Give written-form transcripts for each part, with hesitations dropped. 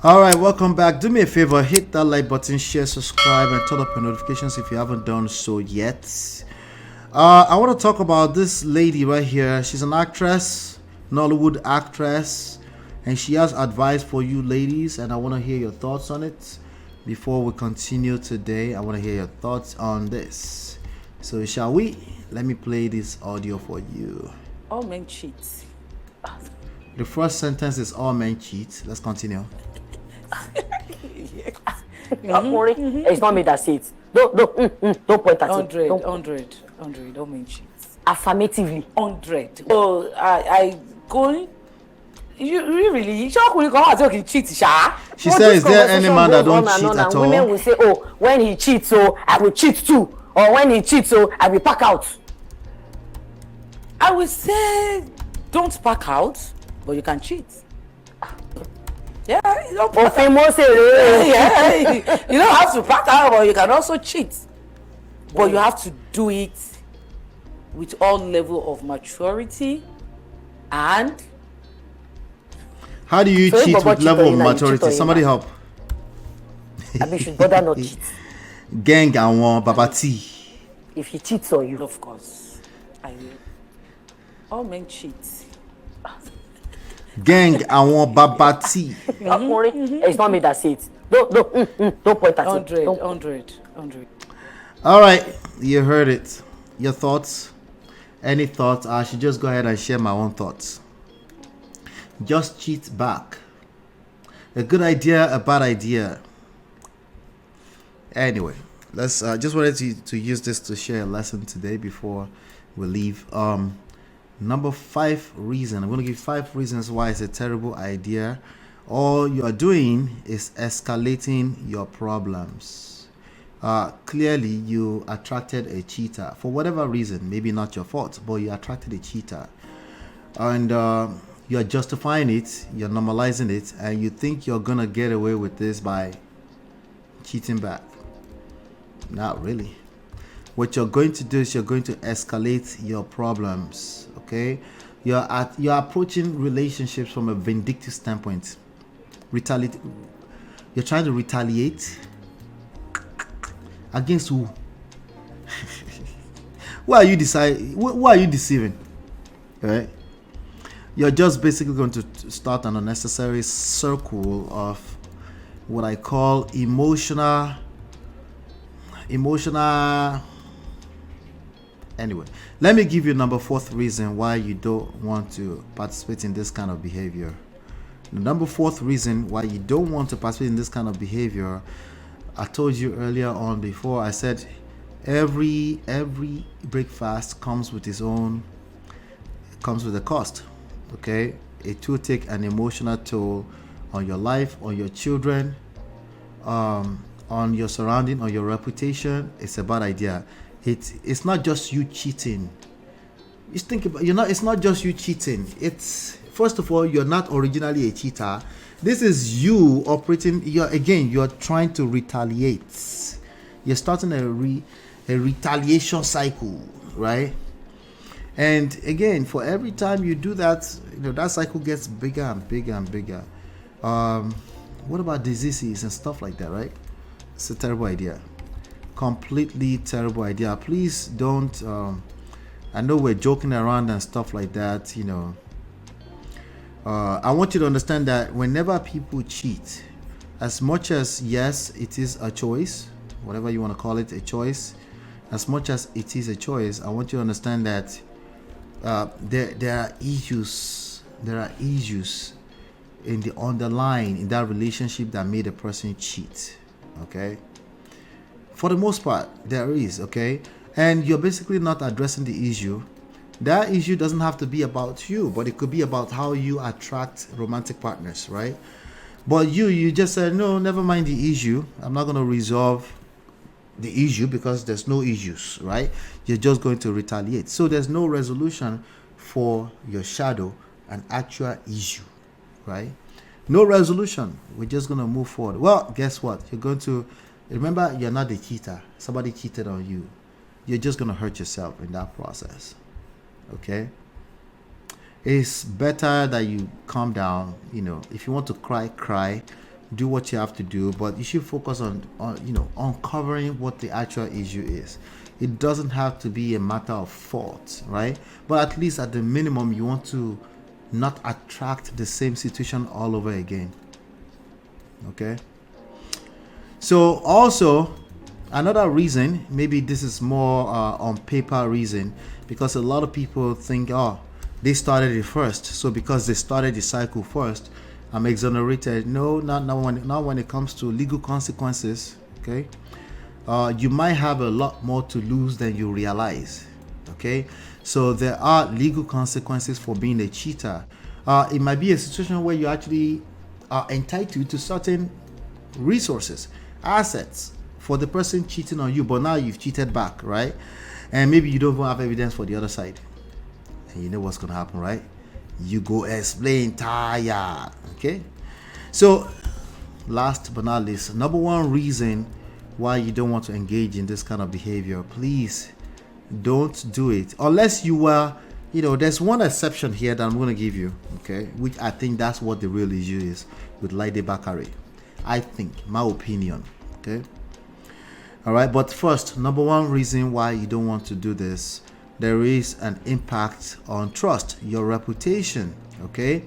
All right, welcome back. Do me a favor, hit that like button, share, subscribe, and turn up your notifications if you haven't done so yet. I want to talk about this lady right here. She's an actress, Nollywood actress, and she has advice for you ladies, and I want to hear your thoughts on it. Before we continue today, I want to hear your thoughts on this. So shall we? Let me play this audio for you. All men cheat. The first sentence is all men cheat. Let's continue. Don't worry, it's not me that say it. Don't point at it. 100. All men cheat. Affirmatively. 100. Oh, I go. You really? You sure come out and cheat, Sha? She said, "Is there any man that don't cheat at all?" Women will say, "Oh, when he cheats, so I will cheat too," or "When he cheats, so I will pack out." I will say, don't pack out, but you can cheat. Yeah, you don't pack out. Yeah, you don't have to pack out, but you can also cheat. But you have to do it with all level of maturity and. How do you cheat with level of maturity? Somebody help. I mean, should bother not cheat. Gang and one babati. If he cheats on you, Of course, I will. All men cheat. Gang and one babati. don't worry, it's not me that say it. Don't point at it. 100. All right, you heard it. Your thoughts? Any thoughts? I should just go ahead and share my own thoughts. Just cheat back. A good idea, a bad idea. Anyway, let's just wanted to use this to share a lesson today before we leave. Number 5 reason. I'm going to give 5 reasons why it's a terrible idea. All you are doing is escalating your problems. Clearly, you attracted a cheater for whatever reason. Maybe not your fault, but you attracted a cheater, and you're justifying it, you're normalizing it, and you think you're gonna get away with this by cheating back. Not really. What you're going to do is you're going to escalate your problems. Okay, you're approaching relationships from a vindictive standpoint. You're trying to retaliate against who? Who are you deceiving? All right. You're just basically going to start an unnecessary circle of what I call emotional. Anyway, let me give you number 4th reason why you don't want to participate in this kind of behavior. The number 4th reason why you don't want to participate in this kind of behavior, I told you earlier on before. I said every breakfast comes with a cost. Okay, it will take an emotional toll on your life, on your children, on your surrounding, on your reputation. It's a bad idea. It's not just you cheating. Just think about, it's not just you cheating. It's, first of all, you're not originally a cheater. This is you operating. You're trying to retaliate. You're starting a retaliation cycle, right? And again, for every time you do that, that cycle gets bigger and bigger and bigger. What about diseases and stuff like that, right? It's a terrible idea. Completely terrible idea. Please don't. I know we're joking around and stuff like that, I want you to understand that whenever people cheat, as much as, yes, it is a choice, whatever you want to call it, a choice, as much as it is a choice, I want you to understand that there are issues in the underlying, in that relationship that made a person cheat. Okay, for the most part there is. Okay, and you're basically not addressing the issue. That issue doesn't have to be about you, but it could be about how you attract romantic partners, right? But you just said, no, never mind the issue, I'm not going to resolve the issue because there's no issues, right? You're just going to retaliate. So there's no resolution for your shadow, an actual issue, right? No resolution. We're just going to move forward. Well, guess what? You're going to remember, you're not the cheater. Somebody cheated on you. You're just going to hurt yourself in that process. Okay? It's better that you calm down. If you want to cry, cry. do what you have to do, but you should focus on uncovering what the actual issue is. It doesn't have to be a matter of fault, right? But at least at the minimum, you want to not attract the same situation all over again. Okay? So also, another reason, maybe this is more on paper reason, because a lot of people think, oh, they started it first, so because they started the cycle first, I'm exonerated. No, not when it comes to legal consequences. Okay, you might have a lot more to lose than you realize. Okay, so there are legal consequences for being a cheater. It might be a situation where you actually are entitled to certain resources, assets for the person cheating on you, but now you've cheated back, right? And maybe you don't even have evidence for the other side. And you know what's gonna happen, right? You go explain tired. Okay, so last but not least, number one reason why you don't want to engage in this kind of behavior, please don't do it unless you were, there's one exception here that I'm going to give you, okay, which I think that's what the real issue is with Laide Bakare. I think, my opinion. Okay, all right, but first, number one reason why you don't want to do this, there is an impact on trust, your reputation. Okay,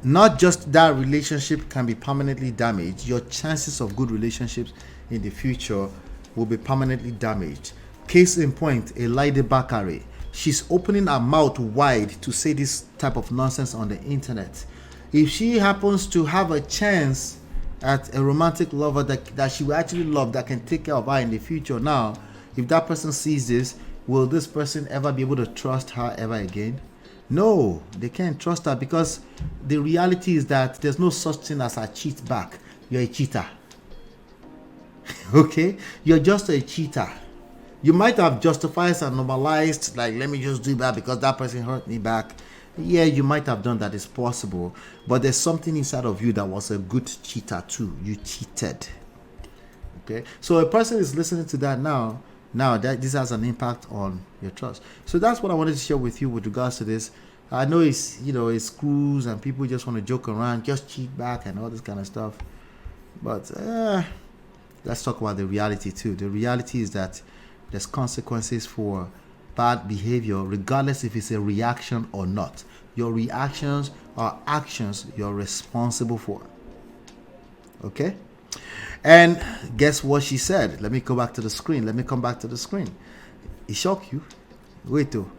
not just that relationship can be permanently damaged, your chances of good relationships in the future will be permanently damaged. Case in point, a Laide Bakare, she's opening her mouth wide to say this type of nonsense on the internet. If she happens to have a chance at a romantic lover that she will actually love, that can take care of her in the future, now if that person sees this, will this person ever be able to trust her ever again? No, they can't trust her, because the reality is that there's no such thing as a cheat back. You're a cheater. Okay, you're just a cheater. You might have justified and normalized, like, let me just do that because that person hurt me back. Yeah, you might have done that, it's possible, but there's something inside of you that was a good cheater too. You cheated. Okay, so a person is listening to that now that this has an impact on your trust. So that's what I wanted to share with you with regards to this. I know it's screws and people just want to joke around, just cheat back and all this kind of stuff, but let's talk about the reality too. The reality is that there's consequences for bad behavior, regardless if it's a reaction or not. Your reactions are actions you're responsible for. Okay? And guess what she said? Let me go back to the screen. Let me come back to the screen. It shocked you? Wait, though.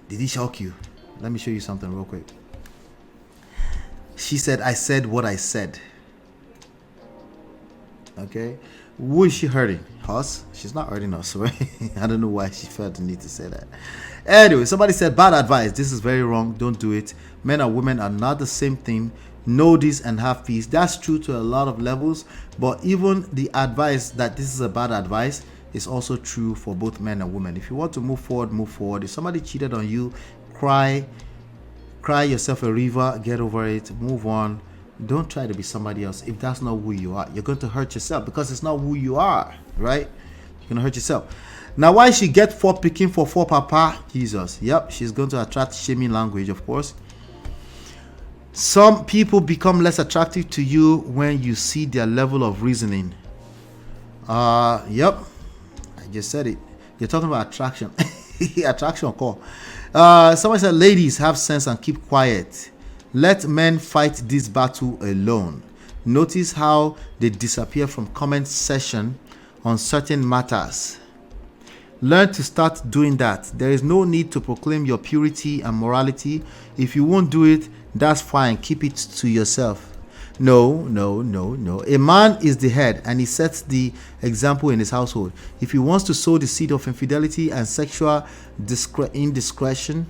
Did he shock you? Let me show you something real quick. She said, I said what I said. Okay? Who is she hurting? Us? She's not hurting us, right? I don't know why she felt the need to say that. Anyway, somebody said, bad advice. This is very wrong. Don't do it. Men and women are not the same thing. Know this and have peace. That's true to a lot of levels, but even the advice that this is a bad advice is also true for both men and women. If you want to move forward, move forward. If somebody cheated on you, cry yourself a river, get over it, move on. Don't try to be somebody else. If that's not who you are, you're going to hurt yourself, because it's not who you are, right? You're going to hurt yourself. Now, why she get for picking for papa? Jesus. Yep, she's going to attract shaming language, of course. Some people become less attractive to you when you see their level of reasoning. Yep, I just said it. You're talking about attraction. Attraction call. Somebody said, ladies, have sense and keep quiet. Let men fight this battle alone. Notice how they disappear from comment section on certain matters. Learn to start doing that. There is no need to proclaim your purity and morality. If you won't do it, that's fine. Keep it to yourself. No. A man is the head and he sets the example in his household. If he wants to sow the seed of infidelity and sexual indiscretion,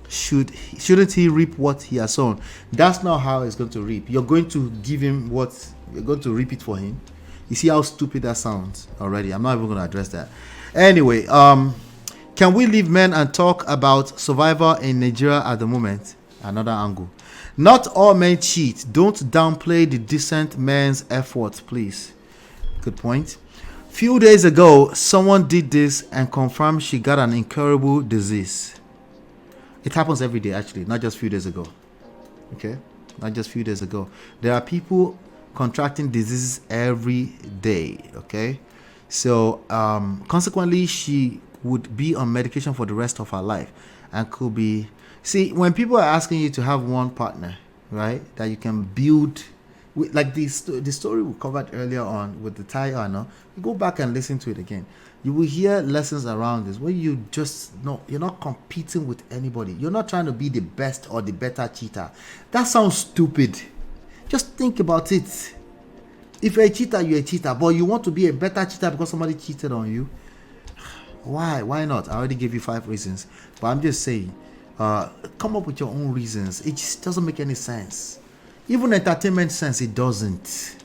shouldn't he reap what he has sown? That's not how he's going to reap. You're going to give him what you're going to reap it for him. You see how stupid that sounds already. I'm not even going to address that. Anyway, can we leave men and talk about survival in Nigeria at the moment? Another angle. Not all men cheat. Don't downplay the decent man's effort, please. Good point. Few days ago, someone did this and confirmed she got an incurable disease. It happens every day, actually, not just few days ago. Okay? not just a few days ago. There are people contracting diseases every day, okay? So consequently, she would be on medication for the rest of her life and could be... See, when people are asking you to have one partner, right, that you can build... Like the story we covered earlier on with the Thai owner, you go back and listen to it again. You will hear lessons around this where you just know you're not competing with anybody. You're not trying to be the best or the better cheater. That sounds stupid. Just think about it. If you're a cheater, you're a cheater. But you want to be a better cheater because somebody cheated on you? Why? Why not? I already gave you 5 reasons. But I'm just saying, come up with your own reasons. It just doesn't make any sense. Even entertainment sense, it doesn't.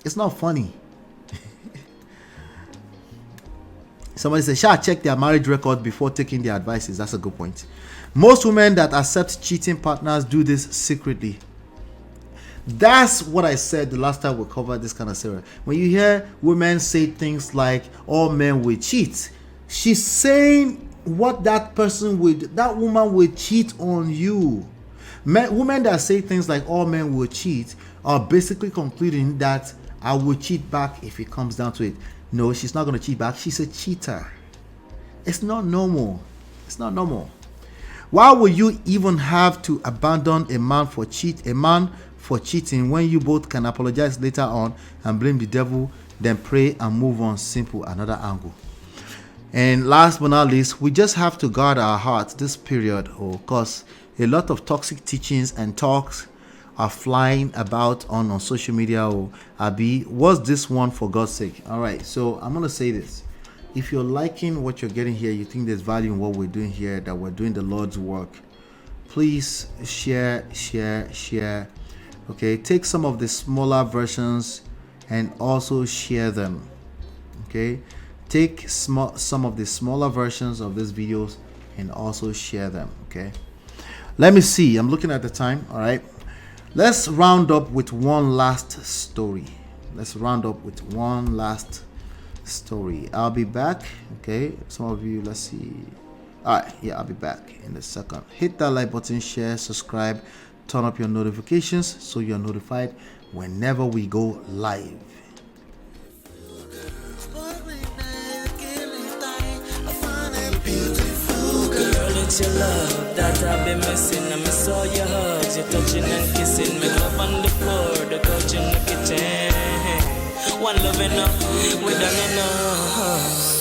It's not funny. Somebody said, "Shall check their marriage record before taking their advices." That's a good point. Most women that accept cheating partners do this secretly. That's what I said the last time we covered this kind of series. When you hear women say things like, all men will cheat, she's saying what that woman will cheat on you. Women that say things like all men will cheat are basically concluding that I will cheat back if it comes down to it. No, she's not going to cheat back. She's a cheater. It's not normal. It's not normal. Why would you even have to abandon a man for cheating when you both can apologize later on and blame the devil, then pray and move on? Simple. Another angle. And last but not least, we just have to guard our hearts this period, because a lot of toxic teachings and talks are flying about on social media. Abi, what's this one, for God's sake? All right, so I'm gonna say this. If you're liking what you're getting here, you think there's value in what we're doing here, that we're doing the Lord's work, please share. Okay, take some of the smaller versions and also share them. Okay, take some of the smaller versions of these videos and also share them. Okay, let me see, I'm looking at the time. All right, let's round up with one last story. I'll be back. Okay, some of you, let's see. All right, yeah, I'll be back in a second. Hit that like button, share, subscribe, turn up your notifications so you're notified whenever we go live. It's your love that I've been missing. I miss all your hugs, your touching and kissing. Me love on the floor, the couch in the kitchen. One love enough, we done enough.